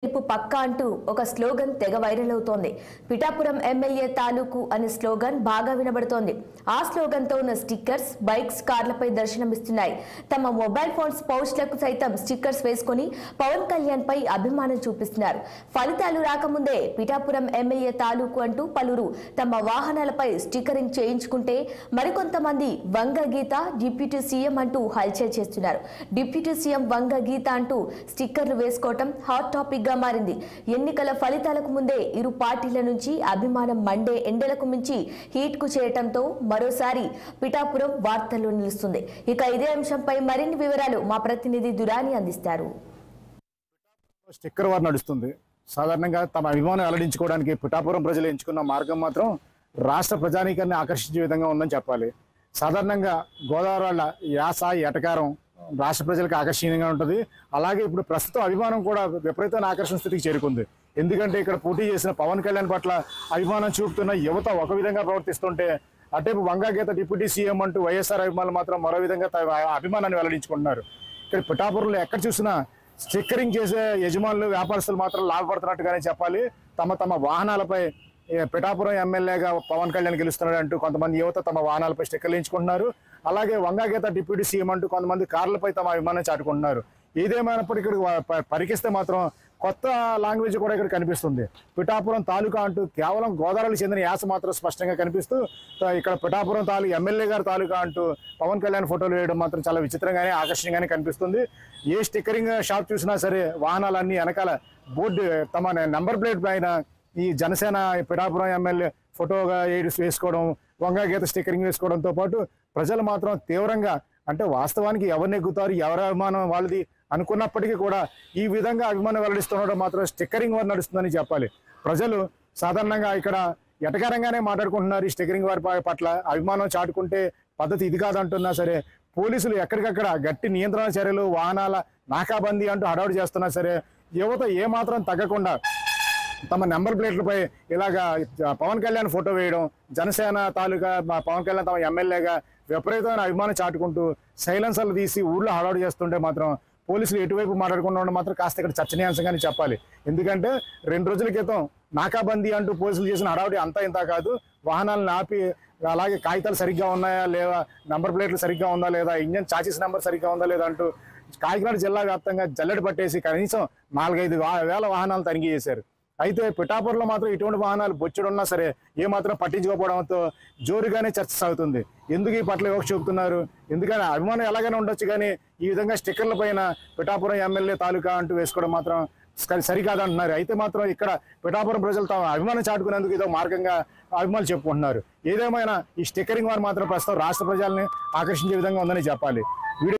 గెలుపు పక్కా అంటూ ఒక స్లోగన్ తెగ వైరల్ అవుతోంది. పిఠాపురం ఎమ్మెల్యే తాలూకు అనే స్లోగన్ బాగా వినబడుతోంది. ఆ స్లోగన్ తో ఉన్న స్టిక్కర్స్ బైక్స్ కార్లపై దర్శనమిస్తున్నాయి. తమ మొబైల్ ఫోన్స్ పౌచ్లకు సైతం స్టిక్కర్స్ వేసుకుని పవన్ కళ్యాణ్ పై అభిమానం చూపిస్తున్నారు. ఫలితాలు రాకముందే పిఠాపురం ఎమ్మెల్యే తాలూకు అంటూ పలువురు తమ వాహనాలపై స్టిక్కరింగ్ చేయించుకుంటే మరికొంతమంది వంగ గీత డిప్యూటీ సీఎం అంటూ హల్చల్ చేస్తున్నారు. డిప్యూటీ సీఎం వంగ గీత అంటూ స్టిక్కర్లు వేసుకోవటం హాట్ టాపిక్ మారింది. ఎన్నికల ఫలితాలకు ముందే ఇరు పార్టీల నుంచి అభిమానం మండే ఎండలకు మించి హీట్ కు చేయటంతో మరోసారి పిఠాపురం వార్తల్లో నిలుస్తుంది. ఇక ఇదే అంశంపై మరిన్ని వివరాలు మా ప్రతినిధి దురాని అందిస్తారు. స్టిక్కర్ వార్ నడుస్తుంది. సాధారణంగా తమ అభిమానం వెల్లడించుకోవడానికి పిఠాపురం ప్రజలు ఎంచుకున్న మార్గం మాత్రం రాష్ట్ర ప్రజానీకాన్ని ఆకర్షించే విధంగా ఉందని చెప్పాలి. సాధారణంగా గోదావరి యాస ఎటకారం రాష్ట్ర ప్రజలకు ఆకర్షణీయంగా ఉంటుంది. అలాగే ఇప్పుడు ప్రస్తుతం అభిమానం కూడా విపరీతమైన ఆకర్షణ స్థితికి చేరుకుంది. ఎందుకంటే ఇక్కడ పోటీ చేసిన పవన్ కళ్యాణ్ పట్ల అభిమానం చూపుతున్న యువత ఒక విధంగా ప్రవర్తిస్తుంటే, అటేపు వంగాగీత డిప్యూటీ సీఎం అంటూ వైఎస్ఆర్ అభిమానులు మాత్రం మరో విధంగా అభిమానాన్ని వెల్లడించుకుంటున్నారు. ఇక్కడ పిఠాపురంలో ఎక్కడ చూసినా స్టిక్కరింగ్ చేసే యజమానులు వ్యాపారస్తులు మాత్రం లాభపడుతున్నట్టుగానే చెప్పాలి. తమ వాహనాలపై పిఠాపురం ఎమ్మెల్యేగా పవన్ కళ్యాణ్ గెలుస్తున్నాడు అంటూ కొంతమంది యువత తమ వాహనాలపై స్టిక్కర్లు ఎంచుకుంటున్నారు. అలాగే వంగాగీత డిప్యూటీ సీఎం అంటూ కొంతమంది కార్లపై తమ అభిమానం చాటుకుంటున్నారు. ఏదేమైనప్పటికీ ఇక్కడ పరికిస్తే మాత్రం కొత్త లాంగ్వేజ్ కూడా ఇక్కడ కనిపిస్తుంది. పిఠాపురం తాలూకా అంటూ కేవలం గోదావరికి చెందిన యాస మాత్రం స్పష్టంగా కనిపిస్తూ ఇక్కడ పిఠాపురం ఎమ్మెల్యే గారి తాలూకా అంటూ పవన్ కళ్యాణ్ ఫోటోలు వేయడం మాత్రం చాలా విచిత్రంగానే ఆకర్షణీయంగానే కనిపిస్తుంది. ఏ స్టిక్కరింగ్ షాప్ చూసినా సరే వాహనాలన్నీ వెనకాల బోర్డు తమ నెంబర్ ప్లేట్ పైన ఈ జనసేన పిఠాపురం ఎమ్మెల్యే ఫోటోగా వేసుకోవడం, వంగాగీత స్టిక్కరింగ్ వేసుకోవడంతో పాటు ప్రజలు మాత్రం తీవ్రంగా, అంటే వాస్తవానికి ఎవరిని ఎగ్గుతారు, ఎవరి అభిమానం వాళ్ళది అనుకున్నప్పటికీ కూడా ఈ విధంగా అభిమానం వెల్లడిస్తుండడం మాత్రం స్టిక్కరింగ్ వారు నడుస్తుందని చెప్పాలి. ప్రజలు సాధారణంగా ఇక్కడ ఎటకారంగానే మాట్లాడుకుంటున్నారు. ఈ స్టిక్కరింగ్ వారి పట్ల అభిమానం చాటుకుంటే పద్ధతి ఇది కాదంటున్నా సరే పోలీసులు ఎక్కడికక్కడ గట్టి నియంత్రణ చర్యలు, వాహనాల నాకాబందీ అంటూ హడావుడి చేస్తున్నా సరే యువత ఏమాత్రం తగ్గకుండా తమ నెంబర్ ప్లేట్లపై ఇలాగా పవన్ కళ్యాణ్ ఫోటో వేయడం, జనసేన తాలూకా పవన్ కళ్యాణ్ తమ ఎమ్మెల్యేగా విపరీతమైన అభిమానం చాటుకుంటూ సైలెన్సర్లు తీసి ఊళ్ళో హడావుడి చేస్తుంటే మాత్రం పోలీసులు ఎటువైపు మాట్లాడుకుంటూ ఉండడం మాత్రం కాస్త ఇక్కడ చర్చనీయాంశంగానే చెప్పాలి. ఎందుకంటే 2 రోజుల క్రితం నాకాబందీ అంటూ పోలీసులు చేసిన హడావుడి అంతా ఇంత కాదు. వాహనాలను ఆపి అలాగే కాగితాలు సరిగ్గా ఉన్నాయా లేదా, నంబర్ ప్లేట్లు సరిగ్గా ఉందా లేదా, ఇంజన్ చాసిస్ నెంబర్ సరిగ్గా ఉందా లేదా అంటూ కాకినాడ జిల్లా వ్యాప్తంగా జల్లెడ పట్టేసి కనీసం 4-5 వేల వాహనాలు తనిఖీ చేశారు. అయితే పిఠాపురంలో మాత్రం ఇటువంటి వాహనాలు బొచ్చుడున్నా సరే ఏమాత్రం పట్టించుకోకపోవడంతో జోరుగానే చర్చ సాగుతుంది. ఎందుకు ఈ పట్ల వివక్ష చూపుతున్నారు, ఎందుకని అభిమానం ఎలాగైనా ఉండొచ్చు కానీ ఈ విధంగా స్టిక్కర్ల పైన పిఠాపురం ఎమ్మెల్యే తాలూకా అంటూ వేసుకోవడం మాత్రం సరికాదంటున్నారు. అయితే మాత్రం ఇక్కడ పిఠాపురం ప్రజలు తమ అభిమానం చాటుకునేందుకు ఇదో మార్గంగా అభిమానులు చెప్పుకుంటున్నారు. ఏదేమైనా ఈ స్టిక్కరింగ్ వారు మాత్రం ప్రస్తుతం రాష్ట్ర ప్రజల్ని ఆకర్షించే విధంగా ఉందని చెప్పాలి.